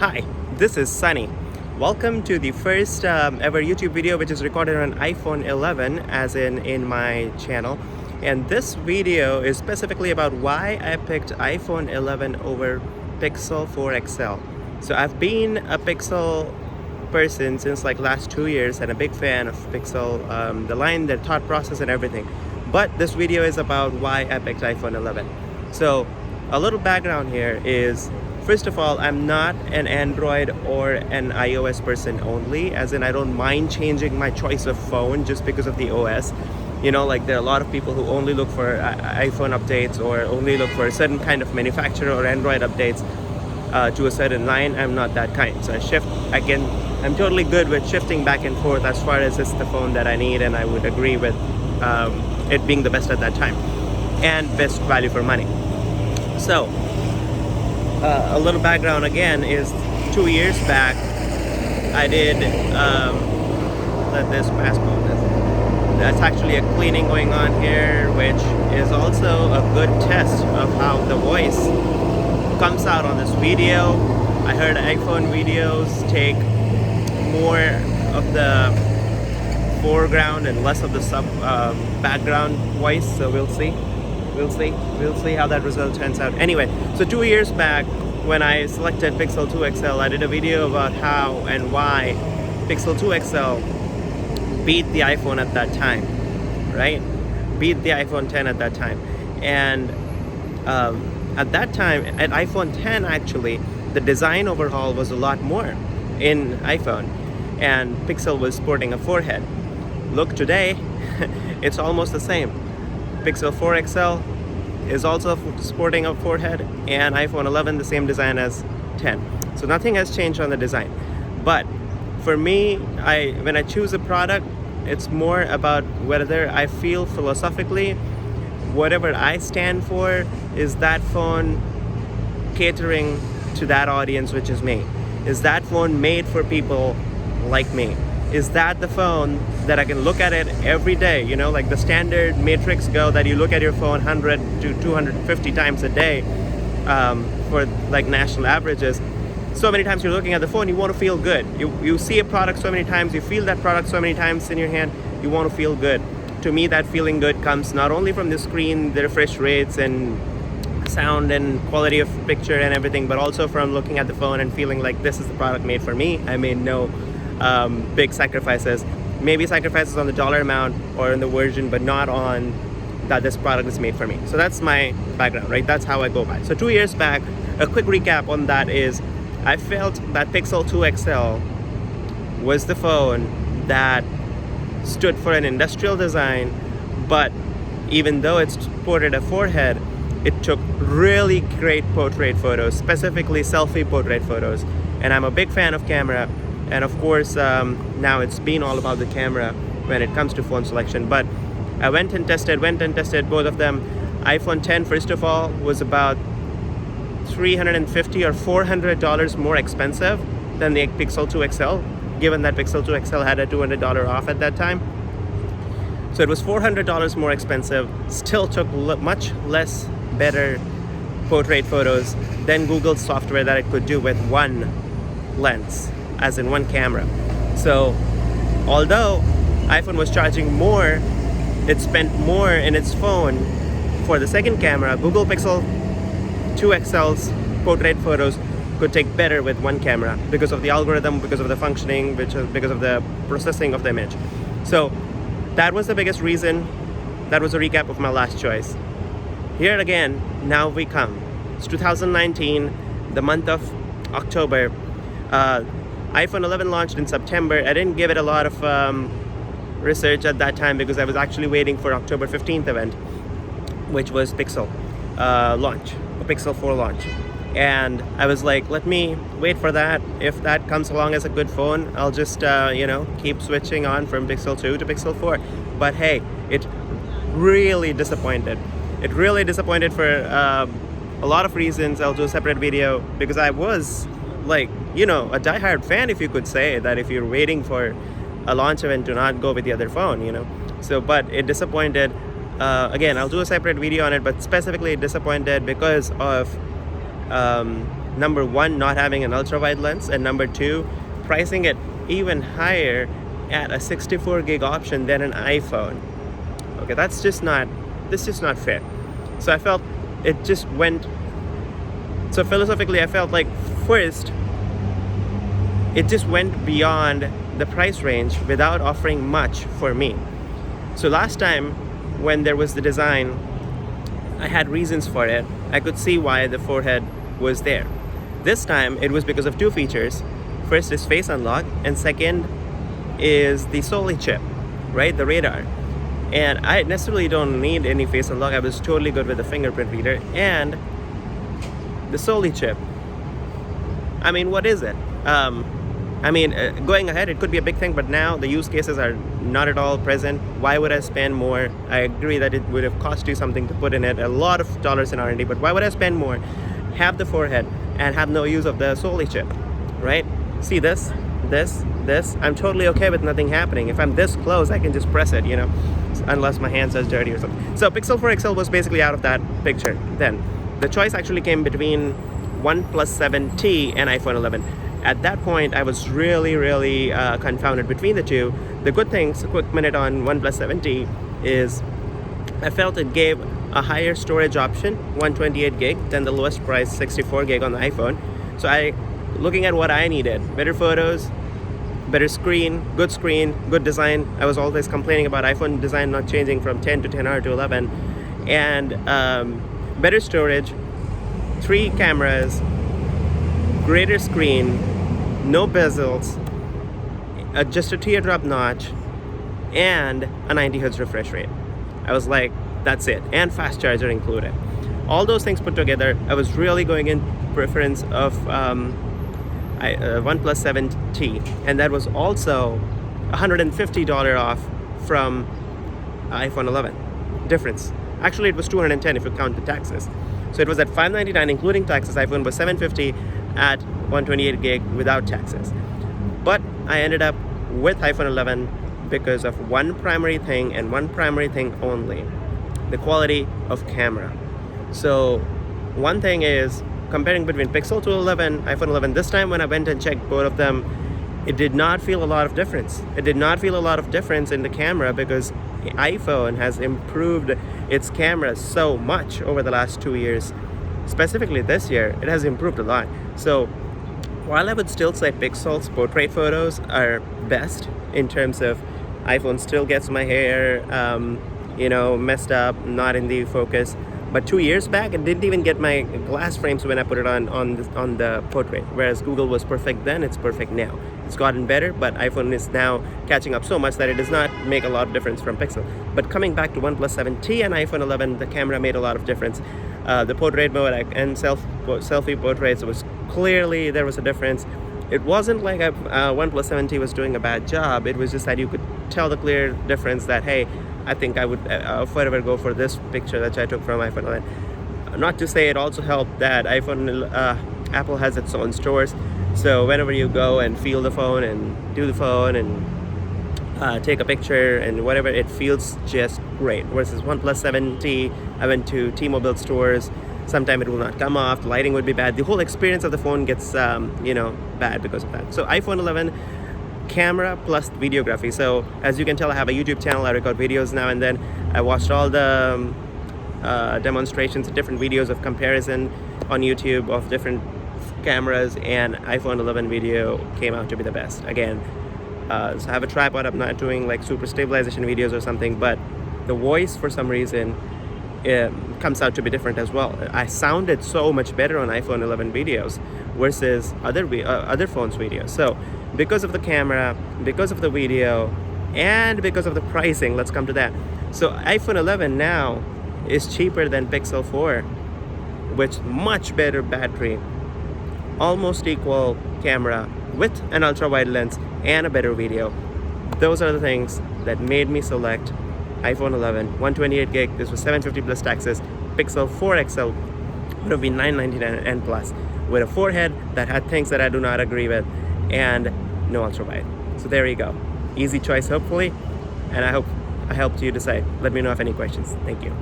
Hi, this is Sunny. Welcome to the first ever YouTube video which is recorded on iPhone 11 as in my channel. And this video is specifically about why I picked iPhone 11 over Pixel 4 XL. So I've been a Pixel person since like last 2 years and a big fan of Pixel, the line, their thought process and everything. But this video is about why I picked iPhone 11. So a little background here is, first of all, I'm not an Android or an iOS person only, as in I don't mind changing my choice of phone just because of the OS. You know, like there are a lot of people who only look for iPhone updates or only look for a certain kind of manufacturer or Android updates to a certain line. I'm not that kind. So I'm totally good with shifting back and forth as far as it's the phone that I need, and I would agree with it being the best at that time and best value for money. So a little background again is 2 years back I did let this pass mode. That's actually a cleaning going on here, which is also a good test of how the voice comes out on this video. I heard iPhone videos take more of the foreground and less of the background voice, so we'll see how that result turns out. Anyway, so 2 years back when I selected Pixel 2 XL, I did a video about how and why Pixel 2 XL beat the iPhone at that time, right? Beat the iPhone 10 at that time. And at that time, at iPhone 10 actually, the design overhaul was a lot more in iPhone, and Pixel was sporting a forehead. Look today, it's almost the same. Pixel 4 XL is also sporting a forehead, and iPhone 11 the same design as 10. So nothing has changed on the design. But for me, when I choose a product, it's more about whether I feel philosophically whatever I stand for is that phone catering to that audience, which is me. Is that phone made for people like me? Is that the phone that I can look at it every day? You know, like the standard Matrix Go that you look at your phone 100 to 250 times a day for like national averages. So many times you're looking at the phone, you want to feel good. You see a product so many times, you feel that product so many times in your hand, you want to feel good. To me, that feeling good comes not only from the screen, the refresh rates and sound and quality of picture and everything, but also from looking at the phone and feeling like this is the product made for me. I made no big sacrifices, maybe sacrifices on the dollar amount or in the version, but not on that this product is made for me. So that's my background, right? That's how I go by. So 2 years back, a quick recap on that is I felt that Pixel 2 XL was the phone that stood for an industrial design, but even though it sported a forehead, it took really great portrait photos, specifically selfie portrait photos. And I'm a big fan of camera. And of course, now it's been all about the camera when it comes to phone selection. But I went and tested both of them. iPhone 10, first of all, was about $350 or $400 more expensive than the Pixel 2 XL, given that Pixel 2 XL had a $200 off at that time. So it was $400 more expensive, still took much less better portrait photos than Google's software that it could do with one lens, as in one camera. So although iPhone was charging more, it spent more in its phone for the second camera. Google Pixel 2 XL's portrait photos could take better with one camera because of the algorithm, because of the functioning, because of the processing of the image. So that was the biggest reason. That was a recap of my last choice. Here again, now we come. It's 2019, the month of October. iPhone 11 launched in September. I didn't give it a lot of research at that time because I was actually waiting for October 15th event, which was Pixel launch, a Pixel 4 launch. And I was like, let me wait for that. If that comes along as a good phone, I'll just, keep switching on from Pixel 2 to Pixel 4. But hey, it really disappointed. It really disappointed for a lot of reasons. I'll do a separate video because I was like, a diehard fan, if you could say that, if you're waiting for a launch event to not go with the other phone, So, but it disappointed. Again, I'll do a separate video on it, but specifically it disappointed because of number one, not having an ultra wide lens, and number two, pricing it even higher at a 64 gig option than an iPhone. Okay, that's just not fair. So I felt it just went. So philosophically, I felt like first, it just went beyond the price range without offering much for me. So last time when there was the design, I had reasons for it. I could see why the forehead was there. This time it was because of two features. First is face unlock, and second is the Soli chip, right? The radar. And I necessarily don't need any face unlock. I was totally good with the fingerprint reader and the Soli chip. I mean, what is it? Going ahead, it could be a big thing, but now the use cases are not at all present. Why would I spend more? I agree that it would have cost you something to put in it, a lot of dollars in R&D, but why would I spend more, have the forehead, and have no use of the Soli chip, right? See this, I'm totally okay with nothing happening. If I'm this close, I can just press it, unless my hands are dirty or something. So Pixel 4 XL was basically out of that picture then. The choice actually came between OnePlus 7T and iPhone 11. At that point, I was really confounded between the two. The good things, a quick minute on OnePlus 7T, is I felt it gave a higher storage option, 128 gig, than the lowest price 64 gig on the iPhone. So looking at what I needed, better photos, better screen, good design. I was always complaining about iPhone design not changing from 10 to 10R to 11. And better storage, 3 cameras, greater screen, no bezels, just a teardrop notch, and a 90 Hz refresh rate. I was like, that's it, and fast charger included. All those things put together, I was really going in preference of OnePlus 7T, and that was also $150 off from iPhone 11. Difference. Actually, it was $210 if you count the taxes. So it was at $599 including taxes. iPhone was $750 at 128 gig without taxes. But I ended up with iPhone 11 because of one primary thing and one primary thing only: the quality of camera. So one thing is comparing between Pixel 2 11, iPhone 11. This time when I went and checked both of them, it did not feel a lot of difference. It did not feel a lot of difference in the camera because iPhone has improved its camera so much over the last 2 years. Specifically this year, it has improved a lot. So while I would still say Pixel's portrait photos are best in terms of iPhone still gets my hair, messed up, not in the focus. But 2 years back, it didn't even get my glass frames when I put it on the portrait. Whereas Google was perfect then, it's perfect now. It's gotten better, but iPhone is now catching up so much that it does not make a lot of difference from Pixel. But coming back to OnePlus 7T and iPhone 11, the camera made a lot of difference. The portrait mode and selfie portraits, was clearly there was a difference. It wasn't like OnePlus 7T was doing a bad job. It was just that you could tell the clear difference that, hey, I think I would forever go for this picture that I took from iPhone 11. Not to say it also helped that Apple has its own stores. So whenever you go and feel the phone and do the phone and take a picture and whatever, it feels just great. Versus OnePlus 7T, I went to T-Mobile stores. Sometimes it will not come off. The lighting would be bad. The whole experience of the phone gets bad because of that. So iPhone 11, camera plus videography. So as you can tell, I have a YouTube channel. I record videos now and then. I watched all the demonstrations, different videos of comparison on YouTube of different cameras, and iPhone 11 video came out to be the best. Again, so I have a tripod. I'm not doing like super stabilization videos or something, but the voice for some reason comes out to be different as well. I sounded so much better on iPhone 11 videos versus other phones videos. So because of the camera, because of the video, and because of the pricing, let's come to that. So iPhone 11 now is cheaper than Pixel 4 with much better battery, almost equal camera with an ultra wide lens and a better video. Those are the things that made me select iPhone 11, 128 gig. This was $750 plus taxes. Pixel 4 XL would have been $999 and plus, with a forehead that had things that I do not agree with, and no ultra wide. So there you go. Easy choice, hopefully, and I hope I helped you decide. Let me know if any questions. Thank you.